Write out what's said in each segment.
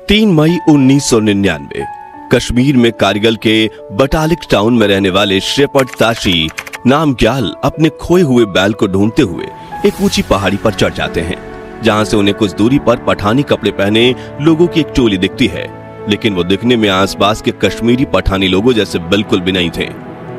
3 मई 1999 कश्मीर में कारगिल के बटालिक टाउन में रहने वाले शेपर्ड ताशी नामग्याल अपने खोए हुए बैल को ढूंढते हुए एक ऊंची पहाड़ी पर चढ़ जाते हैं, जहां से उन्हें कुछ दूरी पर पठानी कपड़े पहने लोगों की एक टोली दिखती है। लेकिन वो दिखने में आसपास के कश्मीरी पठानी लोगों जैसे बिल्कुल भी नहीं थे।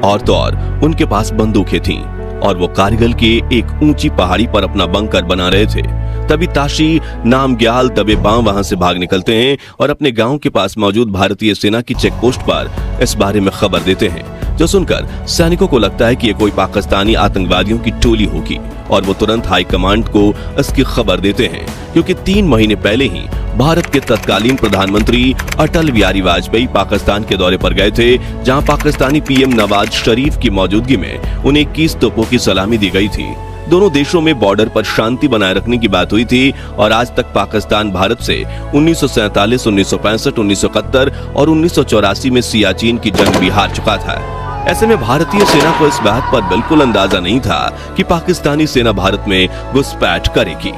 और तो और उनके पास बंदूकें थीं और वो कारगिल के एक ऊंची पहाड़ी पर अपना बंकर बना रहे थे। तभी ताशी नामग्याल दबे पांव वहां से भाग निकलते हैं और अपने गांव के पास मौजूद भारतीय सेना की चेक पोस्ट पर इस बारे में खबर देते हैं, जो सुनकर सैनिकों को लगता है कि ये कोई पाकिस्तानी आतंकवादियों की टोली होगी और वो तुरंत हाई कमांड को इसकी खबर देते हैं, क्योंकि 3 महीने पहले ही भारत के तत्कालीन प्रधानमंत्री अटल बिहारी वाजपेयी पाकिस्तान के दौरे पर गए थे, जहां पाकिस्तानी पीएम नवाज शरीफ की मौजूदगी में उन्हें 21 तोपों की सलामी दी गई थी। दोनों देशों में बॉर्डर पर शांति बनाए रखने की बात हुई थी और आज तक पाकिस्तान भारत से 1947, 1965, 1971 और 1984 में सियाचिन की जंग भी हार चुका था। ऐसे में भारतीय सेना को इस बात पर बिल्कुल अंदाजा नहीं था कि पाकिस्तानी सेना भारत में घुसपैठ करेगी।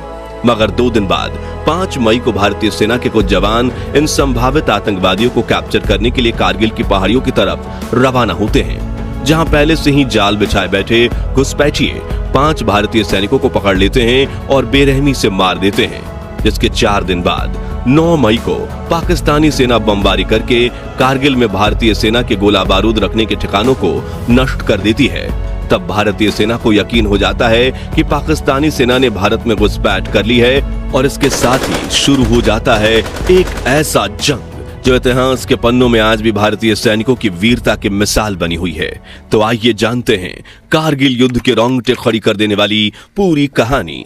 मगर 2 दिन बाद 5 मई को भारतीय सेना के कुछ जवान इन संभावित आतंकवादियों को कैप्चर करने के लिए कारगिल की पहाड़ियों की तरफ रवाना होते हैं, जहां पहले से ही जाल बिछाए बैठे घुसपैठिए 5 भारतीय सैनिकों को पकड़ लेते हैं और बेरहमी से मार देते हैं। जिसके 4 दिन बाद 9 मई को पाकिस्तानी सेना बमबारी करके कारगिल में भारतीय सेना के गोला बारूद रखने के ठिकानों को नष्ट कर देती है। तब भारतीय सेना को यकीन हो जाता है कि पाकिस्तानी सेना ने भारत में घुसपैठ कर ली है और इसके साथ ही शुरू हो जाता है एक ऐसा जंग जो इतिहास के पन्नों में आज भी भारतीय सैनिकों की वीरता की मिसाल बनी हुई है। तो आइए जानते हैं कारगिल युद्ध के रोंगटे खड़ी कर देने वाली पूरी कहानी।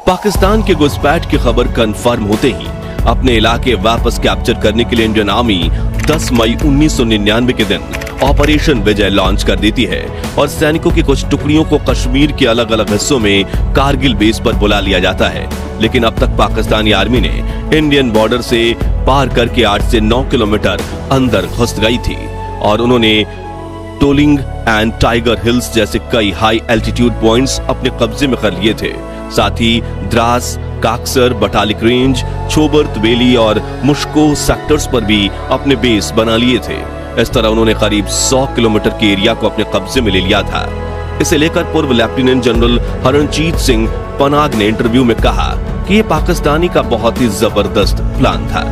पाकिस्तान के घुसपैठ की खबर कंफर्म होते ही अपने इलाके वापस कैप्चर करने के लिए इंडियन आर्मी 10 मई 1999 के दिन ऑपरेशन विजय लॉन्च कर देती है और सैनिकों की कुछ टुकड़ियों को कश्मीर के अलग अलग हिस्सों में कारगिल बेस पर बुला लिया जाता है। लेकिन अब तक पाकिस्तानी आर्मी ने इंडियन बॉर्डर से पार करके 8 से 9 किलोमीटर अंदर घुस गई थी और उन्होंने टोलिंग एंड टाइगर हिल्स जैसे कई हाई एल्टीट्यूड पॉइंट्स अपने कब्जे में कर लिए थे। साथ ही द्रास, काक्सर, बटालिक रेंज, छोबर, तवेली और मुश्को सेक्टर्स पर भी अपने बेस बना लिए थे। इस तरह उन्होंने करीब 100 किलोमीटर के एरिया को अपने कब्जे में ले लिया था। इसे लेकर पूर्व लेफ्टिनेंट जनरल हरणजीत सिंह पनाग ने इंटरव्यू में कहा कि ये पाकिस्तानी का बहुत ही जबरदस्त प्लान था।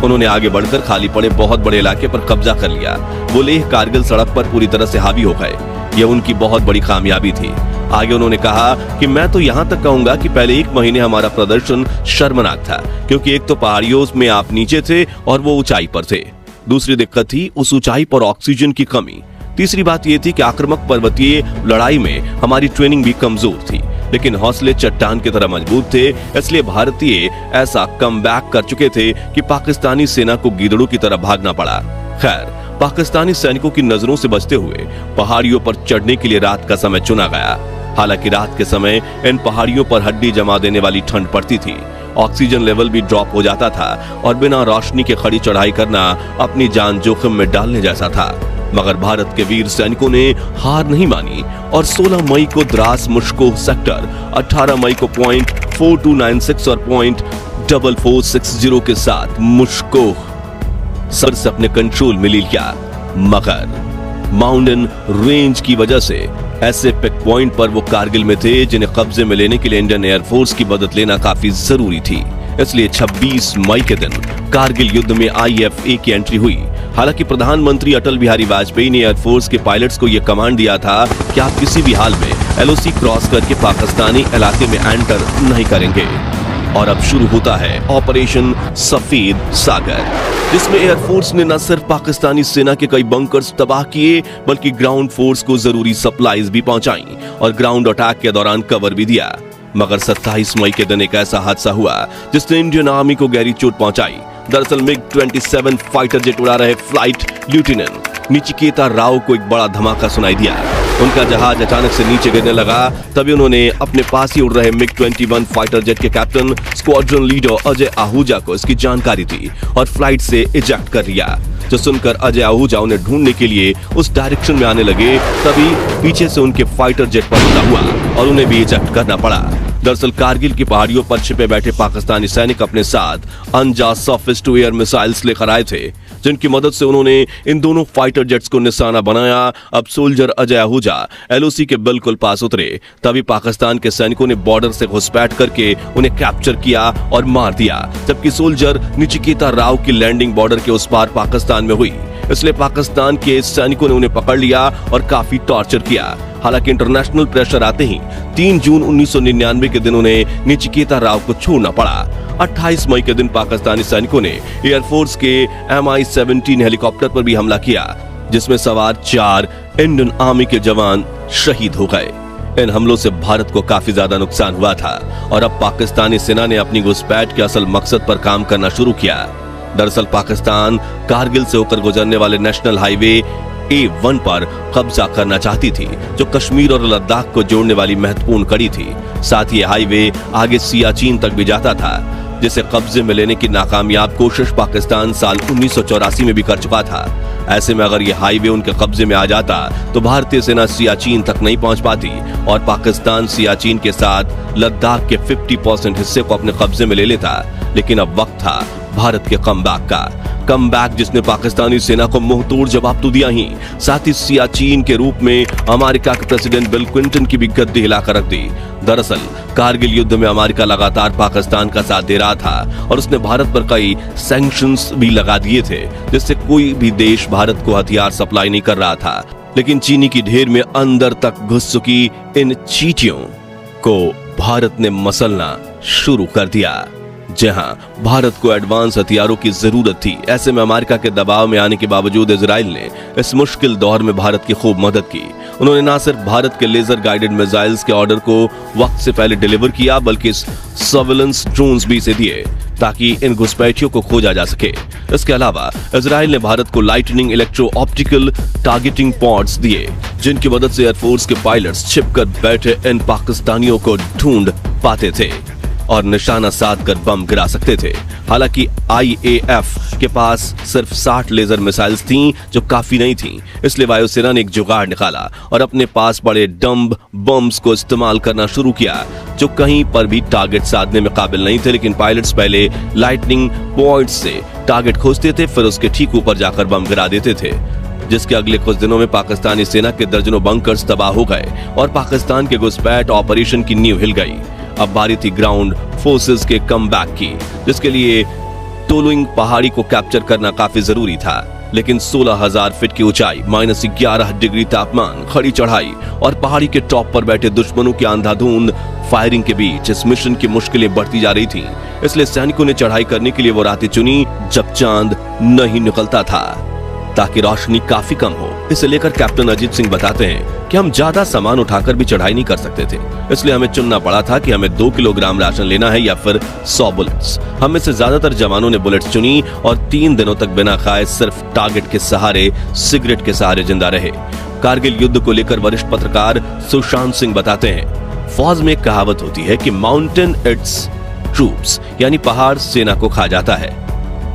उन्होंने आगे बढ़कर खाली पड़े बहुत बड़े इलाके पर कब्जा कर लिया। वो लेह कारगिल सड़क पर पूरी तरह से हावी हो गए। यह उनकी बहुत बड़ी कामयाबी थी। आगे उन्होंने कहा कि मैं तो यहां तक कहूंगा कि पहले 1 महीने हमारा प्रदर्शन शर्मनाक था, क्योंकि एक तो पहाड़ियों में आप नीचे थे और वो ऊंचाई पर थे। दूसरी दिक्कत थी उस ऊंचाई पर ऑक्सीजन की कमी। तीसरी बात यह थी कि आक्रामक पर्वतीय लड़ाई में हमारी ट्रेनिंग भी कमजोर थी, लेकिन हौसले चट्टान की तरह मजबूत थे। इसलिए भारतीय ऐसा कमबैक कर चुके थे कि पाकिस्तानी सेना को गीदड़ों की तरह भागना पड़ा। खैर, पाकिस्तानी सैनिकों की नजरों से बचते हुए पहाड़ियों पर चढ़ने के लिए रात का समय चुना गया। हालांकि रात के समय इन पहाड़ियों पर हड्डी जमा देने वाली ठंड पड़ती थी, ऑक्सीजन लेवल भी ड्रॉप हो जाता था और बिना रोशनी के खड़ी चढ़ाई करना अपनी जान जोखिम में डालने जैसा था। मगर भारत के वीर सैनिकों ने हार नहीं मानी और 16 मई को द्रास मुश्को सेक्टर, 18 मई को पॉइंट 4296 और पॉइंट 4460 के साथ मुश्को सर से अपने कंट्रोल में ले लिया। मगर माउंटेन रेंज की वजह से ऐसे पिक पॉइंट पर वो कारगिल में थे जिन्हें कब्जे में लेने के लिए इंडियन एयरफोर्स की मदद लेना काफी जरूरी थी। इसलिए 26 मई के दिन कारगिल युद्ध में IFA की एंट्री हुई। हालांकि प्रधानमंत्री अटल बिहारी वाजपेयी ने एयरफोर्स के पायलट्स को यह कमांड दिया था कि आप किसी भी हाल में LOC क्रॉस करके पाकिस्तानी इलाके में एंटर नहीं करेंगे। और अब शुरू होता है ऑपरेशन सफेद सागर, जिसमें एयरफोर्स ने न सिर्फ पाकिस्तानी सेना के कई बंकर्स तबाह किए, बल्कि ग्राउंड फोर्स को जरूरी सप्लाईज भी पहुंचाई और ग्राउंड अटैक के दौरान कवर भी दिया। मगर 27 मई के दिन एक ऐसा हादसा हुआ जिसने इंडियन आर्मी को गहरी चोट पहुंचाई। दरअसल MiG-27 फाइटर जेट उड़ा रहे फ्लाइट लेफ्टिनेंट निचिकेता राव को एक बड़ा धमाका सुनाई दिया। उनका जहाज अचानक से नीचे गिरने लगा। तभी उन्होंने अपने पास ही उड़ रहे MiG-21 फाइटर जेट के captain squadron leader Ajay Ahuja को इसकी जानकारी दी और फ्लाइट से इजेक्ट कर लिया। जो सुनकर अजय आहूजा उन्हें ढूंढने के लिए उस डायरेक्शन में आने लगे, तभी पीछे से उनके फाइटर जेट पर हमला हुआ और उन्हें भी इजेक्ट करना पड़ा। दरअसल कारगिल की पहाड़ियों पर छिपे बैठे पाकिस्तानी सैनिक अपने साथ अनजास सर्फेस टू एयर मिसाइल्स लेकर आए थे, जिनकी मदद से उन्होंने इन दोनों फाइटर जेट्स को निशाना बनाया। अब सोल्जर अजय आहूजा एलओसी के बिल्कुल पास उतरे, तभी पाकिस्तान के सैनिकों ने बॉर्डर से घुसपैठ करके उन्हें कैप्चर किया और मार दिया, जबकि सोल्जर नचिकेता राव की लैंडिंग बॉर्डर के उस पार पाकिस्तान में हुई। इसलिए पाकिस्तान के सैनिकों ने उन्हें पकड़ लिया और काफी टॉर्चर किया। हालांकि इंटरनेशनल प्रेशर आते ही 3 जून 1999 के दिन उन्हें नचिकेता राव को छोड़ना पड़ा। 28 मई के दिन पाकिस्तानी सैनिकों ने एयरफोर्स के MI-17 हेलीकॉप्टर पर भी हमला किया, जिसमें सवार 4 इंडियन आर्मी के जवान शहीद हो गए। इन हमलों से भारत को काफी ज्यादा नुकसान हुआ था और अब पाकिस्तानी सेना ने अपनी घुसपैठ के असल मकसद पर काम करना शुरू किया। दरअसल पाकिस्तान कारगिल से होकर गुजरने वाले नेशनल हाईवे A1 पर कब्जा करना चाहती थी, जो कश्मीर और लद्दाख को जोड़ने वाली महत्वपूर्ण कड़ी थी। साथ ही हाईवे आगे सियाचिन तक भी जाता था, जिसे कब्जे में लेने की नाकामयाब कोशिश पाकिस्तान साल 1984 में भी कर चुका था। ऐसे में अगर यह हाईवे उनके कब्जे में आ जाता तो भारतीय सेना सियाचिन तक नहीं पहुंच पाती और पाकिस्तान सियाचिन के साथ लद्दाख के 50% हिस्से को अपने कब्जे में ले लेता। लेकिन अब वक्त था भारत के कमबैक का, कमबैक जिसने पाकिस्तानी सेना को मुंहतोड़ जवाब तो दिया ही, साथ ही सियाचिन के रूप में अमेरिका के प्रेसिडेंट बिल क्लिंटन की भी गद्दी हिलाकर रख दी। दरअसल कारगिल युद्ध में अमेरिका लगातार पाकिस्तान का साथ दे रहा था और उसने भारत पर कई सैंक्शंस भी लगा दिए थे, जिससे कोई भी देश भारत को हथियार सप्लाई नहीं कर रहा था। लेकिन चीनी की ढेर में अंदर तक घुस चुकी इन चींटियों को भारत ने मसलना शुरू कर दिया। जहां भारत को एडवांस हथियारों की जरूरत थी, ऐसे में अमेरिका के दबाव में आने के बावजूद इजराइल ने इस मुश्किल दौर में भारत की खूब मदद की। उन्होंने न सिर्फ भारत के लेजर गाइडेड मिसाइल्स के ऑर्डर को वक्त से पहले डिलीवर किया, बल्कि सर्विलेंस ड्रोन्स भी इसे दिए ताकि इन घुसपैठियों को खोजा जा सके। इसके अलावा इजराइल ने भारत को lightning electro optical targeting pods दिए, जिनकी मदद से एयरफोर्स के पायलट्स छिपकर बैठे इन पाकिस्तानियों को ढूंढ पाते थे और निशाना साध कर बम गिरा सकते थे। हालांकि IAF के पास सिर्फ 60 लेजर मिसाइल्स थीं, जो काफी नहीं थीं। इसलिए वायुसेना ने एक जुगाड़ निकाला और अपने पास बड़े डम्ब बम्स को इस्तेमाल करना शुरू किया, जो कहीं पर भी टारगेट साधने में काबिल नहीं थे। लेकिन पायलट्स पहले लाइटनिंग पॉइंट्स से टारगेट खोजते थे, फिर उसके ठीक ऊपर जाकर बम गिरा देते थे, जिसके अगले कुछ दिनों में पाकिस्तानी सेना के दर्जनों बंकर्स तबाह हो गए और पाकिस्तान के घुसपैठ ऑपरेशन की नींव हिल गई। अब बारी थी ग्राउंड फोर्सेस के कमबैक की, जिसके लिए टोलुइंग पहाड़ी को कैप्चर करना काफी जरूरी था। लेकिन 16,000 फीट की ऊंचाई, -11 डिग्री तापमान, खड़ी चढ़ाई और पहाड़ी के टॉप पर बैठे दुश्मनों की अंधाधुंध फायरिंग के बीच इस मिशन की मुश्किलें बढ़ती जा रही थीं। इसलिए सैनिकों ने चढ़ाई करने के लिए वो रातें चुनी जब चांद नहीं निकलता था, ताकि रोशनी काफी कम हो। इसे लेकर कैप्टन अजीत सिंह बताते हैं कि हम ज्यादा सामान उठाकर भी चढ़ाई नहीं कर सकते थे, इसलिए हमें चुनना पड़ा था कि हमें 2 किलोग्राम राशन लेना है या फिर 100 बुलेट्स। हम में से ज्यादातर जवानों ने बुलेट्स चुनी और 3 दिनों तक बिना खाए सिर्फ टारगेट के सहारे, सिगरेट के सहारे जिंदा रहे। कारगिल युद्ध को लेकर वरिष्ठ पत्रकार सुशांत सिंह बताते हैं, फौज में एक कहावत होती है कि माउंटेन इट्स ट्रूप्स, यानी पहाड़ सेना को खा जाता है।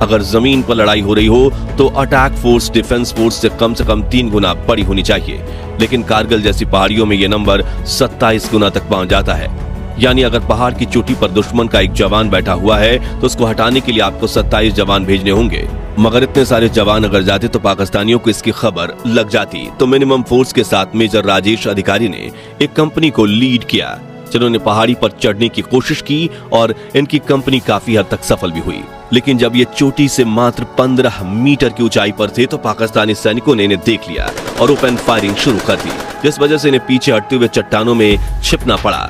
अगर जमीन पर लड़ाई हो रही हो तो अटैक फोर्स डिफेंस फोर्स से कम 3 गुना बड़ी होनी चाहिए, लेकिन कारगिल जैसी पहाड़ियों में यह नंबर 27 गुना तक पहुंच जाता है। यानी अगर पहाड़ की चोटी पर दुश्मन का एक जवान बैठा हुआ है तो उसको हटाने के लिए आपको 27 जवान भेजने होंगे। मगर इतने सारे जवान अगर जाते तो पाकिस्तानियों को इसकी खबर लग जाती। तो मिनिमम फोर्स के साथ मेजर राजेश अधिकारी ने एक कंपनी को लीड किया, जिन्होंने पहाड़ी पर चढ़ने की कोशिश की और इनकी कंपनी काफी हद तक सफल भी हुई। लेकिन जब ये चोटी से मात्र 15 मीटर की ऊंचाई पर थे तो पाकिस्तानी सैनिकों ने इन्हें देख लिया और ओपन फायरिंग शुरू कर दी, जिस वजह से इन्हें पीछे हटते हुए चट्टानों में छिपना पड़ा।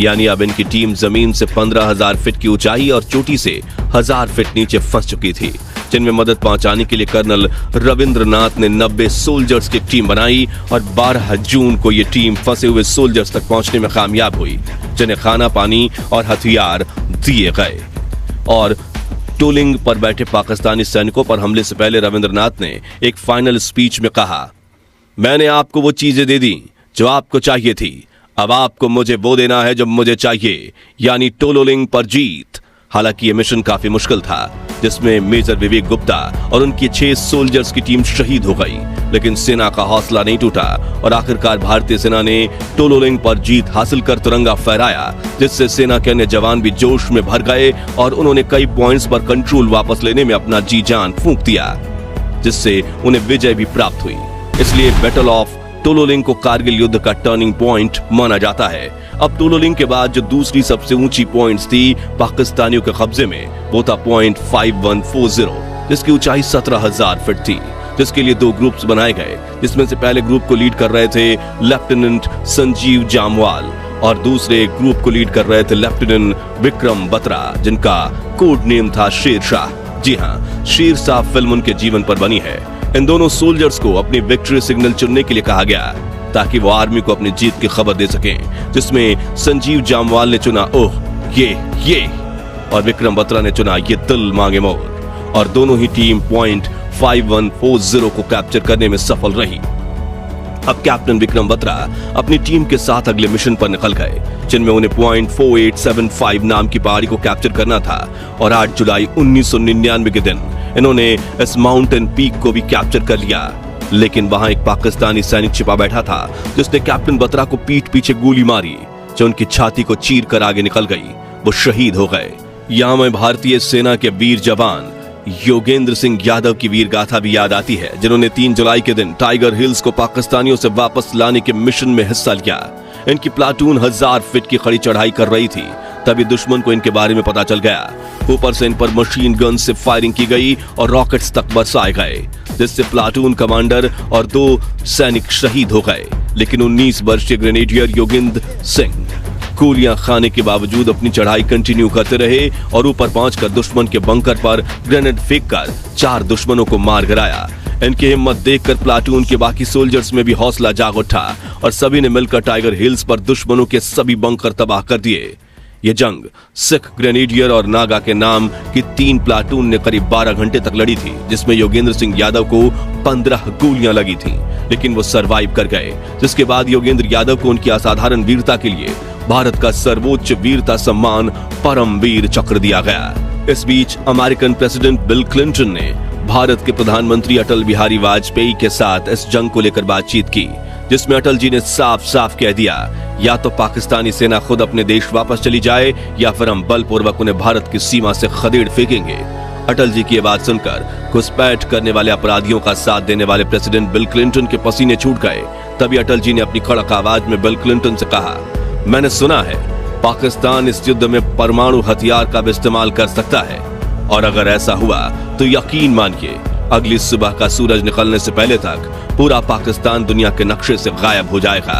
यानी अब इनकी टीम जमीन से 15,000 फीट की ऊंचाई और चोटी से 1000 फीट नीचे फंस चुकी थी, जिनमें मदद पहुंचाने के लिए कर्नल रविंद्रनाथ ने 90 सोल्जर्स की टीम बनाई और 12 जून को ये टीम फंसे हुए सोल्जर्स तक पहुंचने में कामयाब हुई, जिन्हें खाना पानी और हथियार दिए गए। और टोलिंग पर बैठे पाकिस्तानी सैनिकों पर हमले से पहले रविंद्रनाथ ने एक फाइनल स्पीच में कहा, मैंने आपको वो चीजें दे दी जो आपको चाहिए थी, अब आपको मुझे वो देना है जो मुझे चाहिए, यानी टोलोलिंग पर जीत। हालांकि ये मिशन काफी मुश्किल था, जिसमें मेजर विवेक गुप्ता और उनकी 6 सोल्जर्स की टीम शहीद हो गई। लेकिन सेना का हौसला नहीं टूटा और आखिरकार भारतीय सेना ने टोलोलिंग पर जीत हासिल कर तिरंगा फहराया, जिससे सेना के अन्य जवान भी जोश में भर गए और उन्होंने कई पॉइंट्स पर कंट्रोल वापस लेने में अपना जी जान फूंक दिया, जिससे उन्हें विजय भी प्राप्त हुई। इसलिए बैटल ऑफ टोलोलिंग को कारगिल युद्ध का टर्निंग पॉइंट माना जाता है। अब टोलोलिंग के बाद जो दूसरी सबसे ऊंची पॉइंट्स थी पाकिस्तानियों के कब्जे में, वो था पॉइंट 5140, जिसकी ऊंचाई 17,000 फीट थी, जिसके लिए 2 ग्रुप्स बनाए गए, जिसमें से पहले ग्रुप को लीड कर रहे थे लेफ्टिनेंट संजीव जामवाल और दूसरे ग्रुप को लीड कर रहे थे लेफ्टिनेंट विक्रम बत्रा, जिनका कोड नेम था शेरशाह। जी हाँ, शेरशाह फिल्म उनके जीवन पर बनी है। इन दोनों सोल्जर्स को अपनी विक्ट्री सिग्नल चुनने के लिए कहा गया ताकि वो आर्मी को अपनी जीत की खबर दे सकें, जिसमें संजीव जामवाल ने चुना ओह ये और विक्रम बत्रा ने चुना ये दिल मांगे मोर, और दोनों ही टीम पॉइंट 5140 को कैप्चर करने में सफल रही। अब कैप्टन विक्रम बत्रा अपनी टीम के साथ अगले मिशन पर निकल गए, जिनमें उन्हें पॉइंट 4875 नाम की पहाड़ी को कैप्चर करना था, और 8 जुलाई 1999 के दिन इन्होंने इस माउंटेन पीक को भी कैप्चर कर लिया। लेकिन वहां एक पाकिस्तानी सैनिक छिपा बैठा था, जिसने कैप्टन बत्रा को पीठ पीछे गोली मारी, जो उनकी छाती को चीर कर आगे निकल गई। वो शहीद हो गए। यहां में भारतीय सेना के वीर जवान योगेंद्र सिंह यादव की वीर गाथा भी याद आती है, जिन्होंने 3 जुलाई के दिन टाइगर हिल्स को पाकिस्तानियों से वापस लाने के मिशन में हिस्सा लिया। इनकी प्लाटून 1000 फीट की खड़ी चढ़ाई कर रही थी, तभी दुश्मन को इनके बारे में पता चल गया। ऊपर से इन पर मशीन गन से फायरिंग की गई और रॉकेट्स तक बरसाए गए, जिससे प्लाटून कमांडर और 2 सैनिक शहीद हो गए। लेकिन 19 वर्षीय ग्रेनेडियर योगेंद्र सिंह गोलियां खाने के बावजूद अपनी चढ़ाई कंटिन्यू करते रहे और ऊपर पहुंचकर दुश्मन के बंकर पर ग्रेनेड फेंककर 4 दुश्मनों को मार गिराया। इनकी हिम्मत देखकर प्लाटून के बाकी सोल्जर्स में भी हौसला जाग उठा और सभी ने मिलकर टाइगर हिल्स पर दुश्मनों के सभी बंकर तबाह कर दिए। ये जंग सिख ग्रेनेडियर और नागा के नाम की 3 प्लाटून ने करीब 12 घंटे तक लड़ी थी, जिसमें योगेंद्र सिंह यादव को 15 गोलियां लगी थीं, लेकिन वो सरवाइव कर गए। जिसके बाद योगेंद्र यादव को उनकी असाधारण वीरता के लिए भारत का सर्वोच्च वीरता सम्मान परमवीर चक्र दिया गया। इस बीच अमेरिकन प्रेसिडेंट बिल क्लिंटन ने भारत के प्रधानमंत्री अटल बिहारी वाजपेयी के साथ इस जंग को लेकर बातचीत की, जिसमें अटल जी ने साफ साफ कह दिया, या तो पाकिस्तानी सेना खुद अपने देश वापस चली जाए या फिर हम बलपूर्वक उन्हें भारत की सीमा से खदेड़ फेंकेंगे। अटल जी की ये बात सुनकर घुसपैठ करने वाले अपराधियों का साथ देने वाले प्रेसिडेंट बिल क्लिंटन के पसीने छूट गए। तभी अटल जी ने अपनी कड़क आवाज में बिल क्लिंटन से कहा, मैंने सुना है पाकिस्तान इस युद्ध में परमाणु हथियार का भी इस्तेमाल कर सकता है, और अगर ऐसा हुआ तो यकीन मानिए अगली सुबह का सूरज निकलने से पहले तक पूरा पाकिस्तान दुनिया के नक्शे से गायब हो जाएगा।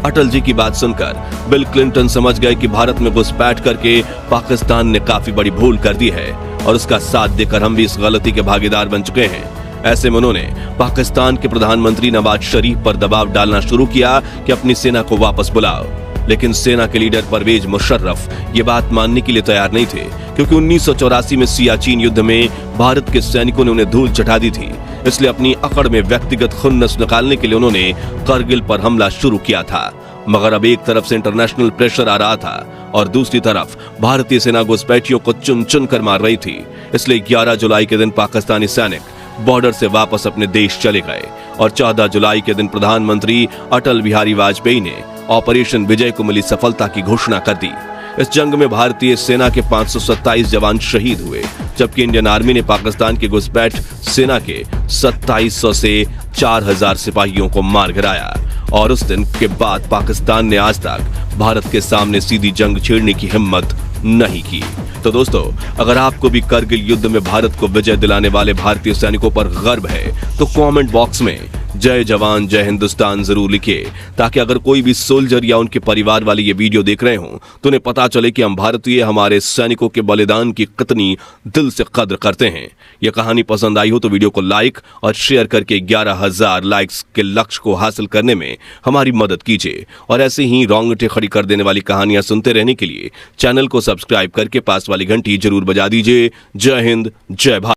अटल जी की बात सुनकर बिल क्लिंटन समझ गए कि भारत में घुसपैठ करके पाकिस्तान ने काफी बड़ी भूल कर दी है और उसका साथ देकर हम भी इस गलती के भागीदार बन चुके हैं। ऐसे में उन्होंने पाकिस्तान के प्रधानमंत्री नवाज शरीफ पर दबाव डालना शुरू किया कि अपनी सेना को वापस बुलाओ, लेकिन सेना के लीडर परवेज मुशर्रफ ये बात मानने के लिए तैयार नहीं थे, क्योंकि 1984 में सियाचिन युद्ध में भारत के सैनिकों ने उन्हें धूल चटा दी थी। इसलिए अपनी अकड़ में व्यक्तिगत खुन्नस निकालने के लिए उन्होंने करगिल पर हमला शुरू किया था। मगर अब एक तरफ से इंटरनेशनल प्रेशर आ रहा था और दूसरी तरफ भारतीय सेना घुसपैठियों को चुन चुन कर मार रही थी। इसलिए 11 जुलाई के दिन पाकिस्तानी सैनिक बॉर्डर से वापस अपने देश चले गए और 14 जुलाई के दिन प्रधानमंत्री अटल बिहारी वाजपेयी ने ऑपरेशन विजय को मिली सफलता की घोषणा कर दी। इस जंग में भारतीय सेना के 527 जवान शहीद हुए, जबकि इंडियन आर्मी ने पाकिस्तान के घुसपैठ सेना के 2700 से 4000 सिपाहियों को मार गिराया। और उस दिन के बाद पाकिस्तान ने आज तक भारत के सामने सीधी जंग छेड़ने की हिम्मत नहीं की। तो दोस्तों, अगर आपको भी करगिल युद्ध में भारत को विजय दिलाने वाले भारतीय सैनिकों पर गर्व है तो कमेंट बॉक्स में जय जवान जय हिंदुस्तान जरूर लिखिए, ताकि अगर कोई भी सोल्जर या उनके परिवार वाले ये वीडियो देख रहे हों तो उन्हें पता चले कि हम भारतीय हमारे सैनिकों के बलिदान की कितनी दिल से कद्र करते हैं। यह कहानी पसंद आई हो तो वीडियो को लाइक और शेयर करके 11,000 लाइक्स के लक्ष्य को हासिल करने में हमारी मदद कीजिए। और ऐसे ही रोंगटे खड़ी कर देने वाली कहानियां सुनते रहने के लिए चैनल को सब्सक्राइब करके पास वाली घंटी जरूर बजा दीजिए। जय हिंद, जय भारत।